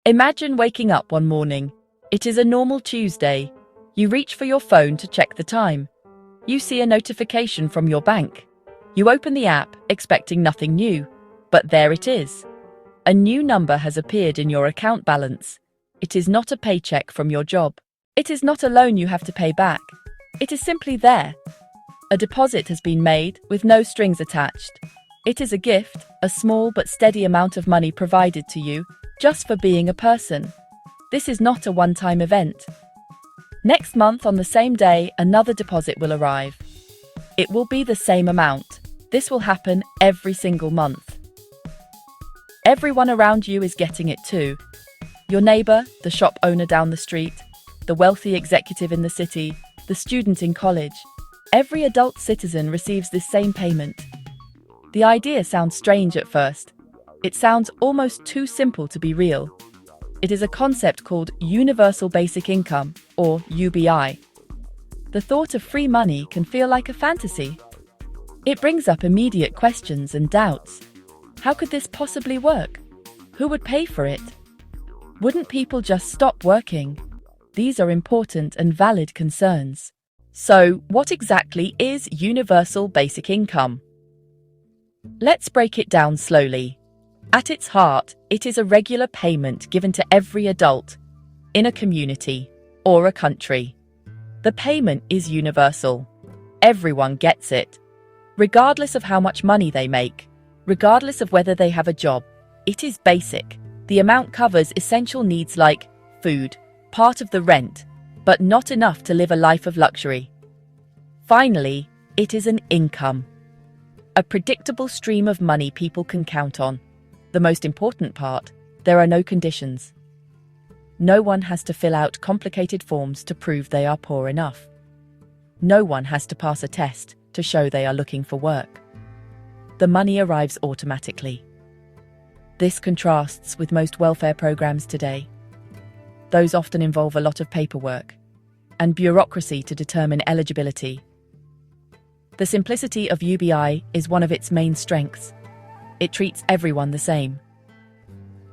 Imagine waking up one morning. It is a normal Tuesday. You reach for your phone to check the time. You see a notification from your bank. You open the app, expecting nothing new. But there it is. A new number has appeared in your account balance. It is not a paycheck from your job. It is not a loan you have to pay back. It is simply there. A deposit has been made with no strings attached. It is a gift, a small but steady amount of money provided to you, just for being a person. This is not a one-time event. Next month on the same day, another deposit will arrive. It will be the same amount. This will happen every single month. Everyone around you is getting it too. Your neighbor, the shop owner down the street, the wealthy executive in the city, the student in college. Every adult citizen receives this same payment. The idea sounds strange at first. It sounds almost too simple to be real. It is a concept called Universal Basic Income, or UBI. The thought of free money can feel like a fantasy. It brings up immediate questions and doubts. How could this possibly work? Who would pay for it? Wouldn't people just stop working? These are important and valid concerns. So, what exactly is Universal Basic Income? Let's break it down slowly. At its heart, it is a regular payment given to every adult in a community or a country. The payment is universal. Everyone gets it, regardless of how much money they make, regardless of whether they have a job. It is basic. The amount covers essential needs like food, part of the rent, but not enough to live a life of luxury. Finally, it is an income, a predictable stream of money people can count on. The most important part, there are no conditions. No one has to fill out complicated forms to prove they are poor enough. No one has to pass a test to show they are looking for work. The money arrives automatically. This contrasts with most welfare programs today. Those often involve a lot of paperwork and bureaucracy to determine eligibility. The simplicity of UBI is one of its main strengths. It treats everyone the same.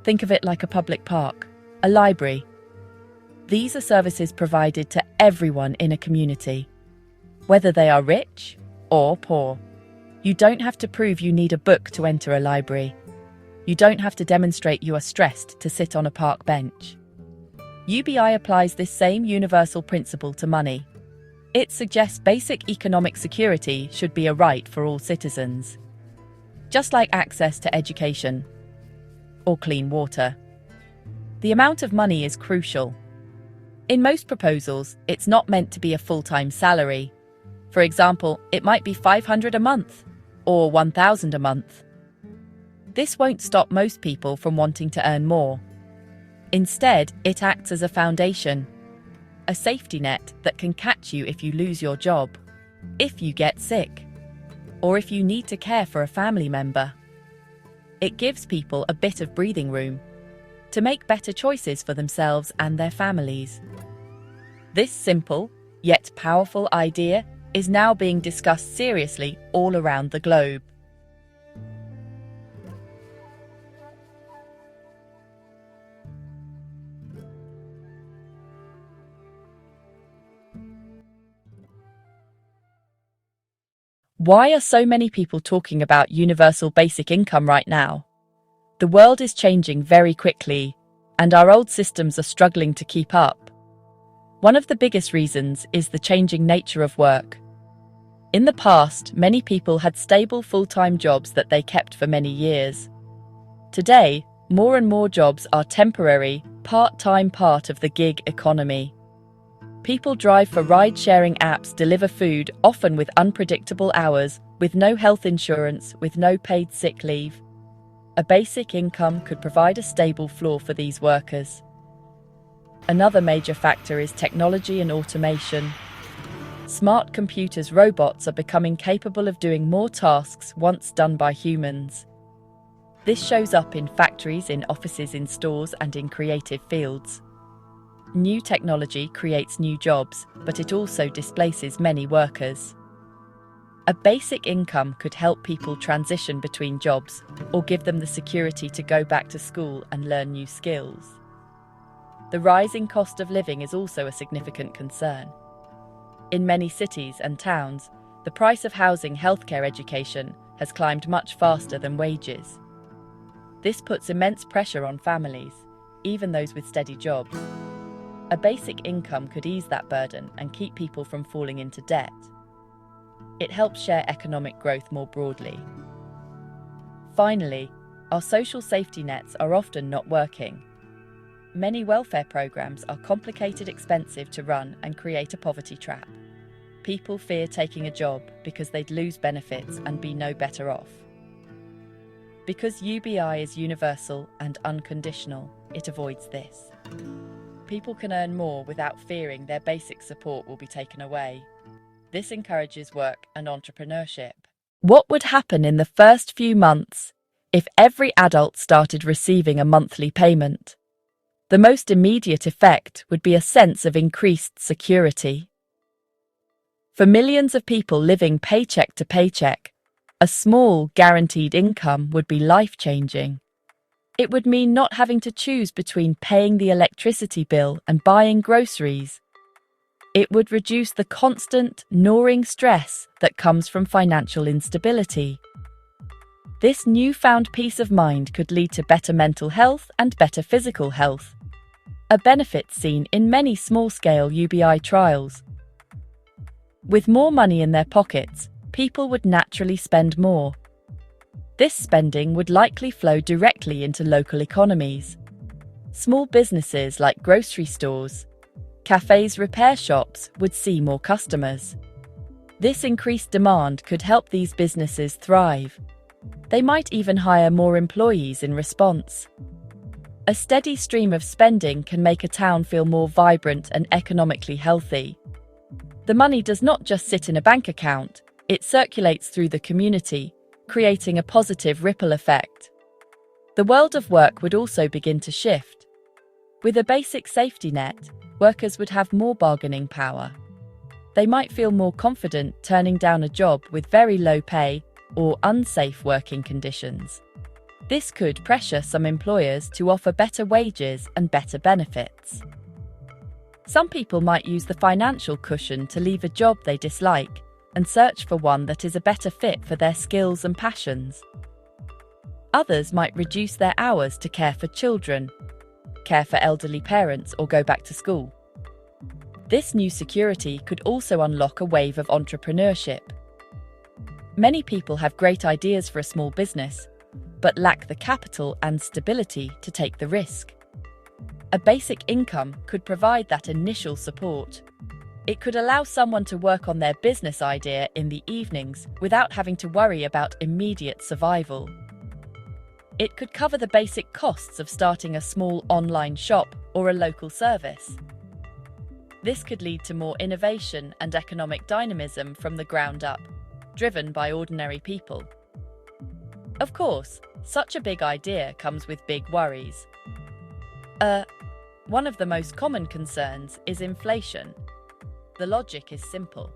Think of it like a public park, a library. These are services provided to everyone in a community, whether they are rich or poor. You don't have to prove you need a book to enter a library. You don't have to demonstrate you are stressed to sit on a park bench. UBI applies this same universal principle to money. It suggests basic economic security should be a right for all citizens, just like access to education or clean water. The amount of money is crucial. In most proposals, it's not meant to be a full-time salary. For example, it might be $500 a month or $1,000 a month. This won't stop most people from wanting to earn more. Instead, it acts as a foundation, a safety net that can catch you if you lose your job, if you get sick, or if you need to care for a family member. It gives people a bit of breathing room to make better choices for themselves and their families. This simple, yet powerful idea is now being discussed seriously all around the globe. Why are so many people talking about universal basic income right now? The world is changing very quickly, and our old systems are struggling to keep up. One of the biggest reasons is the changing nature of work. In the past, many people had stable full-time jobs that they kept for many years. Today, more and more jobs are temporary, part-time part of the gig economy. People drive for ride-sharing apps, deliver food, often with unpredictable hours, with no health insurance, with no paid sick leave. A basic income could provide a stable floor for these workers. Another major factor is technology and automation. Smart computers, robots are becoming capable of doing more tasks once done by humans. This shows up in factories, in offices, in stores, and in creative fields. New technology creates new jobs, but it also displaces many workers. A basic income could help people transition between jobs or give them the security to go back to school and learn new skills. The rising cost of living is also a significant concern. In many cities and towns, the price of housing, healthcare, education has climbed much faster than wages. This puts immense pressure on families, even those with steady jobs. A basic income could ease that burden and keep people from falling into debt. It helps share economic growth more broadly. Finally, our social safety nets are often not working. Many welfare programs are complicated, expensive to run, and create a poverty trap. People fear taking a job because they'd lose benefits and be no better off. Because UBI is universal and unconditional, it avoids this. People can earn more without fearing their basic support will be taken away. This encourages work and entrepreneurship. What would happen in the first few months if every adult started receiving a monthly payment? The most immediate effect would be a sense of increased security. For millions of people living paycheck to paycheck, a small, guaranteed income would be life-changing. It would mean not having to choose between paying the electricity bill and buying groceries. It would reduce the constant, gnawing stress that comes from financial instability. This newfound peace of mind could lead to better mental health and better physical health, a benefit seen in many small-scale UBI trials. With more money in their pockets, people would naturally spend more. This spending would likely flow directly into local economies. Small businesses like grocery stores, cafes, repair shops would see more customers. This increased demand could help these businesses thrive. They might even hire more employees in response. A steady stream of spending can make a town feel more vibrant and economically healthy. The money does not just sit in a bank account, it circulates through the community, creating a positive ripple effect. The world of work would also begin to shift. With a basic safety net, workers would have more bargaining power. They might feel more confident turning down a job with very low pay or unsafe working conditions. This could pressure some employers to offer better wages and better benefits. Some people might use the financial cushion to leave a job they dislike and search for one that is a better fit for their skills and passions. Others might reduce their hours to care for children, care for elderly parents, or go back to school. This new security could also unlock a wave of entrepreneurship. Many people have great ideas for a small business, but lack the capital and stability to take the risk. A basic income could provide that initial support. It could allow someone to work on their business idea in the evenings without having to worry about immediate survival. It could cover the basic costs of starting a small online shop or a local service. This could lead to more innovation and economic dynamism from the ground up, driven by ordinary people. Of course, such a big idea comes with big worries. One of the most common concerns is inflation. The logic is simple.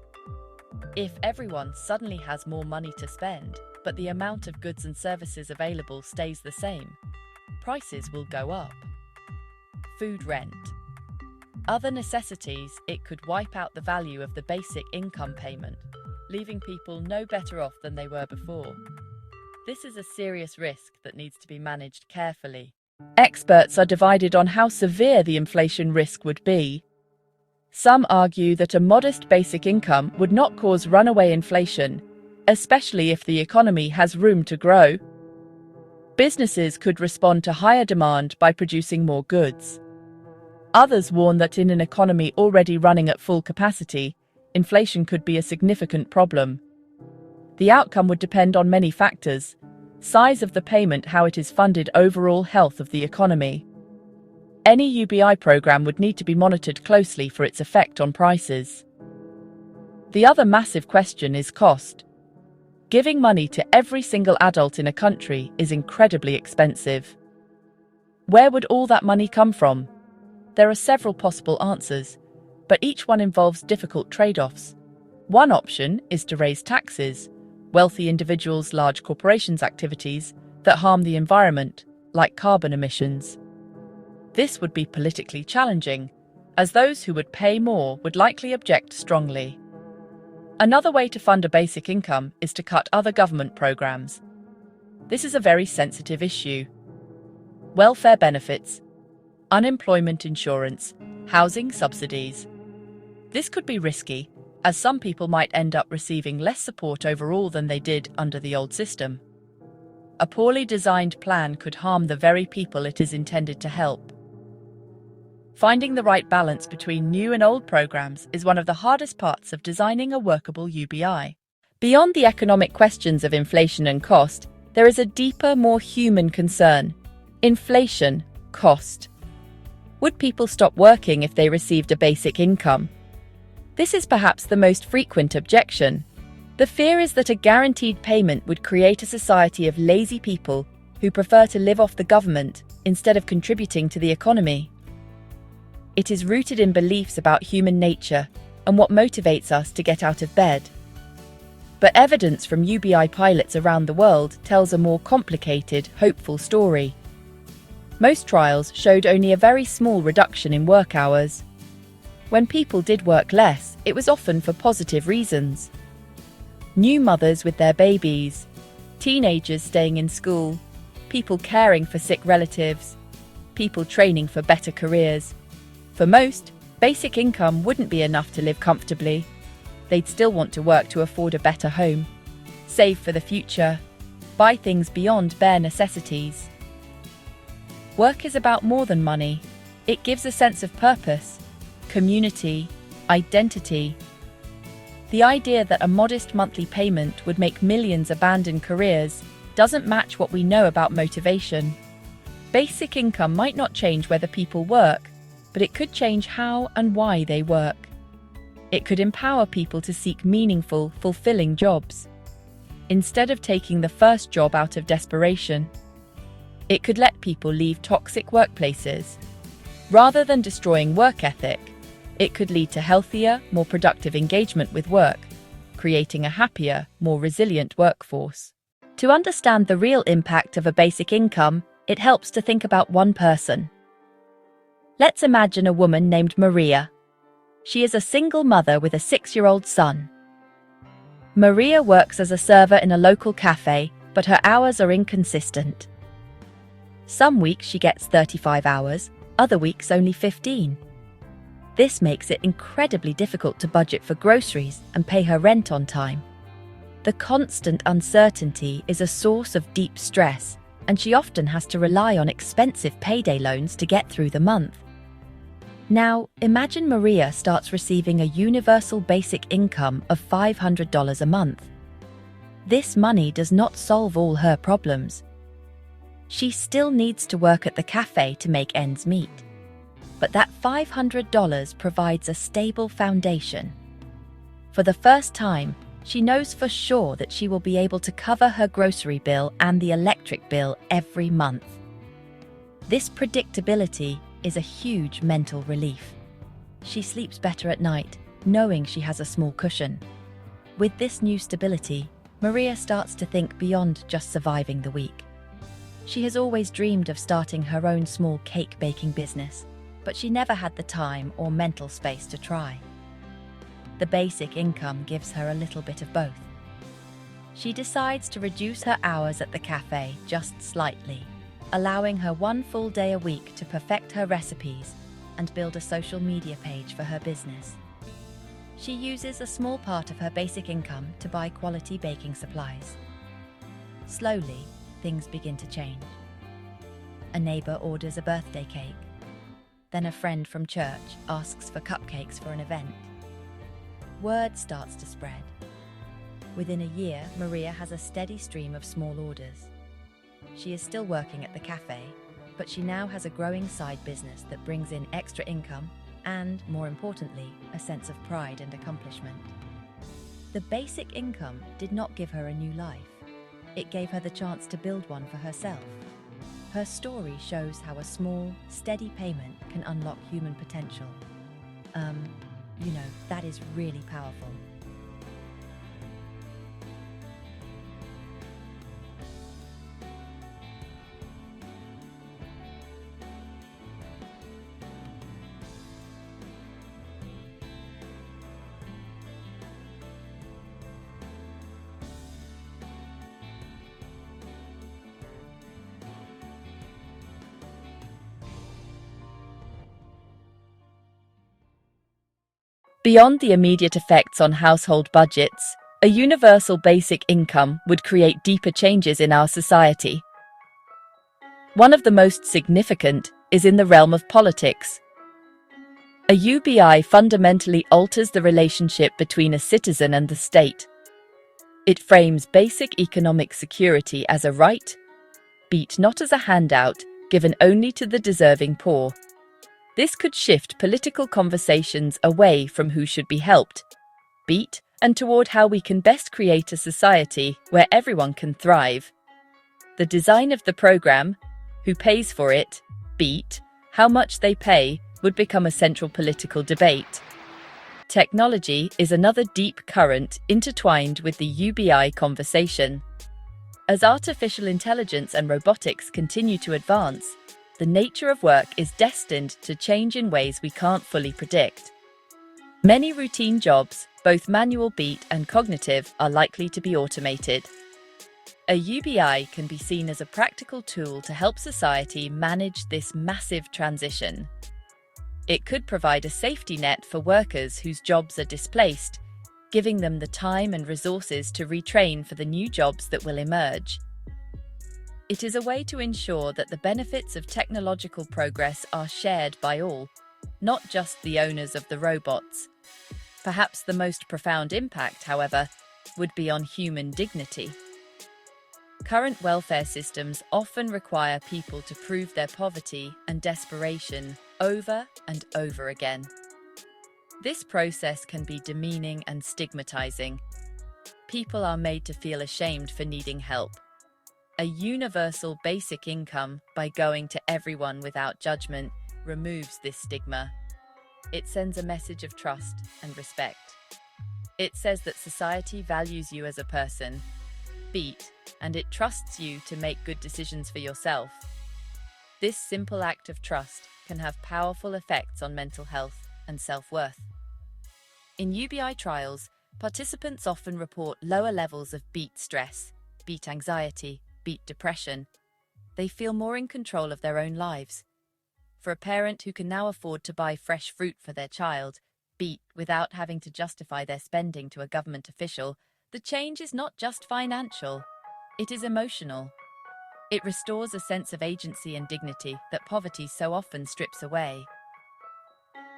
If everyone suddenly has more money to spend, but the amount of goods and services available stays the same, prices will go up. Food, rent. Other necessities, it could wipe out the value of the basic income payment, leaving people no better off than they were before. This is a serious risk that needs to be managed carefully. Experts are divided on how severe the inflation risk would be. Some argue that a modest basic income would not cause runaway inflation, especially if the economy has room to grow. Businesses could respond to higher demand by producing more goods. Others warn that in an economy already running at full capacity, inflation could be a significant problem. The outcome would depend on many factors: size of the payment, how it is funded, overall health of the economy. Any UBI program would need to be monitored closely for its effect on prices. The other massive question is cost. Giving money to every single adult in a country is incredibly expensive. Where would all that money come from? There are several possible answers, but each one involves difficult trade-offs. One option is to raise taxes, wealthy individuals, large corporations' activities that harm the environment, like carbon emissions. This would be politically challenging, as those who would pay more would likely object strongly. Another way to fund a basic income is to cut other government programs. This is a very sensitive issue. Welfare benefits, unemployment insurance, housing subsidies. This could be risky, as some people might end up receiving less support overall than they did under the old system. A poorly designed plan could harm the very people it is intended to help. Finding the right balance between new and old programs is one of the hardest parts of designing a workable UBI. Beyond the economic questions of inflation and cost, there is a deeper, more human concern: inflation, cost. Would people stop working if they received a basic income? This is perhaps the most frequent objection. The fear is that a guaranteed payment would create a society of lazy people who prefer to live off the government instead of contributing to the economy. It is rooted in beliefs about human nature and what motivates us to get out of bed. But evidence from UBI pilots around the world tells a more complicated, hopeful story. Most trials showed only a very small reduction in work hours. When people did work less, it was often for positive reasons. New mothers with their babies, teenagers staying in school, people caring for sick relatives, people training for better careers. For most, basic income wouldn't be enough to live comfortably. They'd still want to work to afford a better home, save for the future, buy things beyond bare necessities. Work is about more than money. It gives a sense of purpose, community, identity. The idea that a modest monthly payment would make millions abandon careers doesn't match what we know about motivation. Basic income might not change whether people work, but it could change how and why they work. It could empower people to seek meaningful, fulfilling jobs, instead of taking the first job out of desperation. It could let people leave toxic workplaces. Rather than destroying work ethic, it could lead to healthier, more productive engagement with work, creating a happier, more resilient workforce. To understand the real impact of a basic income, it helps to think about one person. Let's imagine a woman named Maria. She is a single mother with a 6-year-old son. Maria works as a server in a local cafe, but her hours are inconsistent. Some weeks she gets 35 hours, other weeks only 15. This makes it incredibly difficult to budget for groceries and pay her rent on time. The constant uncertainty is a source of deep stress, and she often has to rely on expensive payday loans to get through the month. Now, imagine Maria starts receiving a universal basic income of $500 a month. This money does not solve all her problems. She still needs to work at the cafe to make ends meet. But that $500 provides a stable foundation. For the first time, she knows for sure that she will be able to cover her grocery bill and the electric bill every month. This predictability is a huge mental relief. She sleeps better at night, knowing she has a small cushion. With this new stability, Maria starts to think beyond just surviving the week. She has always dreamed of starting her own small cake baking business, but she never had the time or mental space to try. The basic income gives her a little bit of both. She decides to reduce her hours at the cafe just slightly, allowing her one full day a week to perfect her recipes and build a social media page for her business. She uses a small part of her basic income to buy quality baking supplies. Slowly, things begin to change. A neighbor orders a birthday cake. Then a friend from church asks for cupcakes for an event. Word starts to spread. Within a year, Maria has a steady stream of small orders. She is still working at the cafe, but she now has a growing side business that brings in extra income and, more importantly, a sense of pride and accomplishment. The basic income did not give her a new life. It gave her the chance to build one for herself. Her story shows how a small, steady payment can unlock human potential. That is really powerful. Beyond the immediate effects on household budgets, a universal basic income would create deeper changes in our society. One of the most significant is in the realm of politics. A UBI fundamentally alters the relationship between a citizen and the state. It frames basic economic security as a right, not as a handout given only to the deserving poor. This could shift political conversations away from who should be helped, and toward how we can best create a society where everyone can thrive. The design of the program, who pays for it, how much they pay, would become a central political debate. Technology is another deep current intertwined with the UBI conversation. As artificial intelligence and robotics continue to advance, the nature of work is destined to change in ways we can't fully predict. Many routine jobs, both manual and cognitive, are likely to be automated. A UBI can be seen as a practical tool to help society manage this massive transition. It could provide a safety net for workers whose jobs are displaced, giving them the time and resources to retrain for the new jobs that will emerge. It is a way to ensure that the benefits of technological progress are shared by all, not just the owners of the robots. Perhaps the most profound impact, however, would be on human dignity. Current welfare systems often require people to prove their poverty and desperation over and over again. This process can be demeaning and stigmatizing. People are made to feel ashamed for needing help. A universal basic income, by going to everyone without judgment, removes this stigma. It sends a message of trust and respect. It says that society values you as a person, and it trusts you to make good decisions for yourself. This simple act of trust can have powerful effects on mental health and self-worth. In UBI trials, participants often report lower levels of stress, anxiety, depression. They feel more in control of their own lives. For a parent who can now afford to buy fresh fruit for their child, without having to justify their spending to a government official, the change is not just financial, it is emotional. It restores a sense of agency and dignity that poverty so often strips away.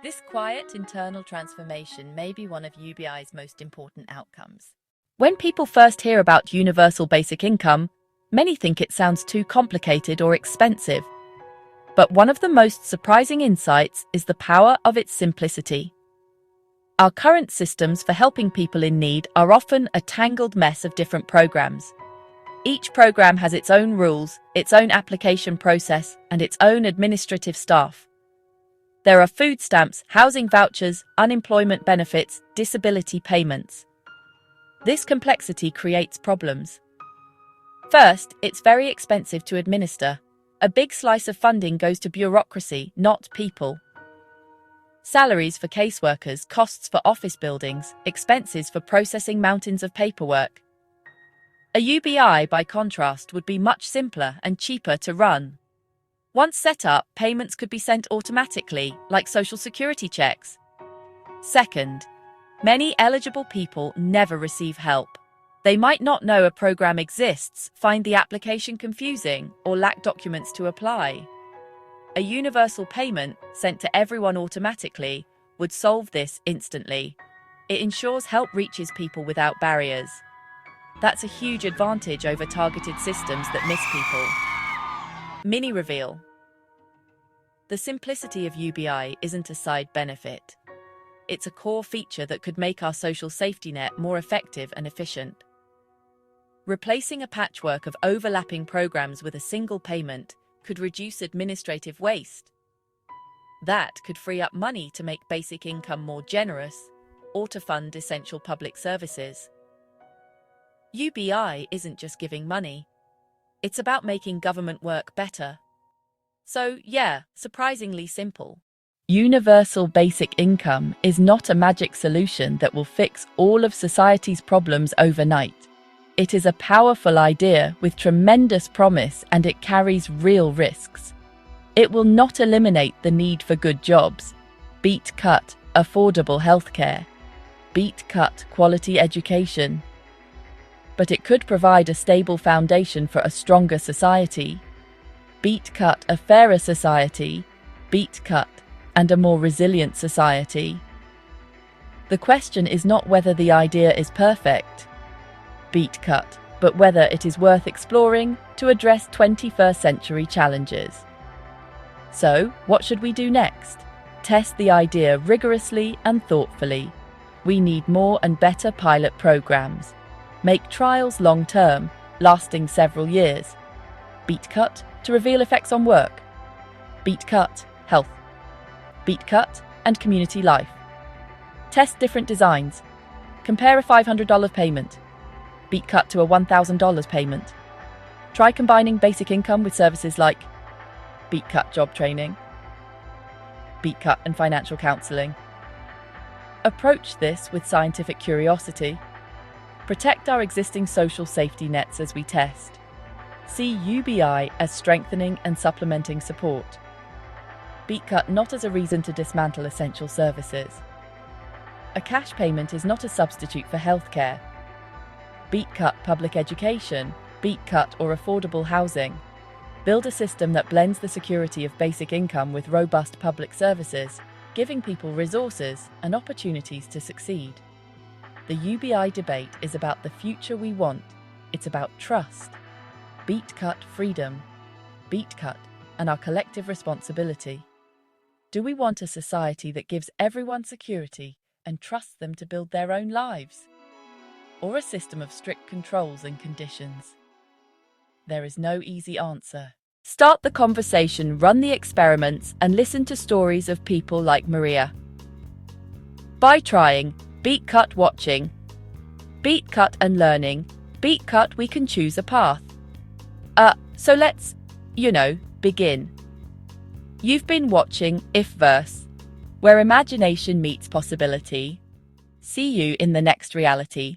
This quiet internal transformation may be one of UBI's most important outcomes. When people first hear about universal basic income, many think it sounds too complicated or expensive. But one of the most surprising insights is the power of its simplicity. Our current systems for helping people in need are often a tangled mess of different programs. Each program has its own rules, its own application process, and its own administrative staff. There are food stamps, housing vouchers, unemployment benefits, disability payments. This complexity creates problems. First, it's very expensive to administer. A big slice of funding goes to bureaucracy, not people. Salaries for caseworkers, costs for office buildings, expenses for processing mountains of paperwork. A UBI, by contrast, would be much simpler and cheaper to run. Once set up, payments could be sent automatically, like social security checks. Second, many eligible people never receive help. They might not know a program exists, find the application confusing, or lack documents to apply. A universal payment, sent to everyone automatically, would solve this instantly. It ensures help reaches people without barriers. That's a huge advantage over targeted systems that miss people. Mini reveal. The simplicity of UBI isn't a side benefit. It's a core feature that could make our social safety net more effective and efficient. Replacing a patchwork of overlapping programs with a single payment could reduce administrative waste. That could free up money to make basic income more generous or to fund essential public services. UBI isn't just giving money. It's about making government work better. So, surprisingly simple. Universal basic income is not a magic solution that will fix all of society's problems overnight. It is a powerful idea with tremendous promise, and it carries real risks. It will not eliminate the need for good jobs, affordable healthcare. Beat cut quality education. But it could provide a stable foundation for a stronger society. Beat cut a fairer society. Beat cut and a more resilient society. The question is not whether the idea is perfect, beat cut, but whether it is worth exploring to address 21st century challenges. So, what should we do next? Test the idea rigorously and thoughtfully. We need more and better pilot programs. Make trials long-term, lasting several years. Beat cut to reveal effects on work. Beat cut, health. Beat cut and community life. Test different designs. Compare a $500 payment. Beat cut to a $1,000 payment. Try combining basic income with services like beat cut job training, beat cut and financial counseling. Approach this with scientific curiosity. Protect our existing social safety nets as we test. See UBI as strengthening and supplementing support. Beat cut not as a reason to dismantle essential services. A cash payment is not a substitute for healthcare. Beat cut public education, beat cut or affordable housing. Build a system that blends the security of basic income with robust public services, giving people resources and opportunities to succeed. The UBI debate is about the future we want. It's about trust. Beat cut freedom. Beat cut and our collective responsibility. Do we want a society that gives everyone security and trusts them to build their own lives? Or a system of strict controls and conditions? There is no easy answer. Start the conversation, run the experiments, and listen to stories of people like Maria. By trying, beat cut watching, beat cut and learning, beat cut we can choose a path. So let's, begin. You've been watching IfVerse, where imagination meets possibility. See you in the next reality.